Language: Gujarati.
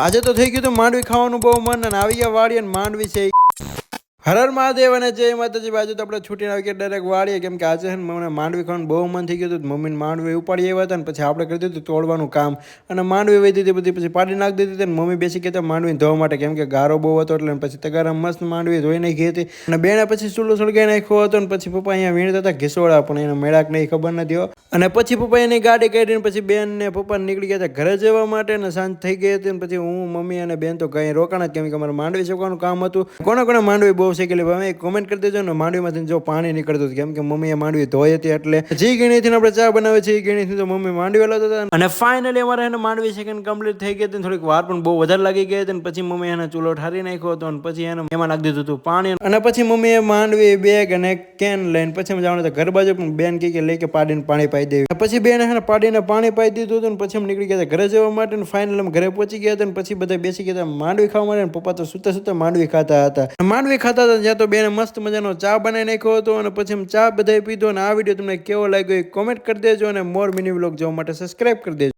આજે તો થઈ ગયું તો માંડવી ખાવાનું બહુ મન અને આવી ગયા વાડી અને માંડવી છે. હર હર મહાદેવ અને જય માતાજી. બાજુ તો આપણે છૂટીને આવી ગયા ડાયરેક્ટ વાળીએ, કેમ કે આજે છે ને મને માંડવી ખાવાનું બહુ મન થઈ ગયું હતું. મમ્મીને માંડવી ઉપાડી આવ્યા હતા ને પછી આપણે કરી દીધું તોડવાનું કામ અને માંડવી વહી દીધી બધી, પછી પાડી નાખી દીધી હતી. મમ્મી બેસી ગયા હતા માંડવી ધોવા માટે, કેમ કે ગારો બહુ હતો એટલે. પછી તગારા મસ્ત માંડવી ધોઈ નાખી હતી અને બેને પછી ચૂલો સળગાઈ નાખ્યો હતો ને પછી પપ્પા અહીંયા વીણતા હતા ઘીસોડા, પણ એને મેળાક નહીં ખબર નથી હો. અને પછી પપ્પા એની ગાડી કાઢીને પછી બેન ને પપ્પા નીકળી ગયા હતા ઘરે જવા માટે ને સાંજ થઈ ગઈ હતી. પછી હું, મમ્મી અને બેન તો કઈ રોકાણા, કેમ કે અમારે માંડવી શકવાનું કામ હતું. કોને કોને માંડવી બહુ શીખેલી ભાઈ કોમેન્ટ કરી દેજો ને. માંડવીમાંથી જો પાણી નીકળતું હતું, કેમ કે મમ્મીએ માંડવી ધોઈ હતી એટલે. જે ગીણીથી આપણે ચા બનાવે છે એ ગીણીથી તો મમ્મી માંડવી લાવતા હતા. અને ફાઇનલી અમારે એને માંડવી સેકન્ડ કમ્પ્લીટ થઈ ગઈ હતી. થોડીક વાર પણ બહુ વધારે લાગી ગઈ હતી. પછી મમ્મી એને ચૂલો ઠારી નાખ્યો હતો અને પછી એને એમાં નાખી દીધું હતું પાણી. અને પછી મમ્મીએ માંડવી બેગ અને કેન લઈને પછી જવાનું હતું ઘર બાજુ, પણ બેન કે લઈ કે પાડીને પાણી પાઈ દેવી. પછી બેન એને પાડીને પાણી પાઈ દીધું હતું ને પછી અમે નીકળી ગયા ઘરે જવા માટે. ફાઇનલ અમે ઘરે પહોંચી ગયા હતા ને પછી બધા બેસી ગયા હતા માંડવી ખાવા માટે. પપ્પા તો સુતા સુતા માંડવી ખાતા હતા. માંડવી ખાતા હતા જ્યાં તો બેને મસ્ત મજાનો ચા બનાવી નાખ્યો હતો અને પછી ચા બધાએ પીધો. અને આ વિડીયો તમને કેવો લાગ્યો એ કોમેન્ટ કરી દેજો અને મોર મિની વ્લોગ જોવા માટે સબસ્ક્રાઇબ કરી દેજો.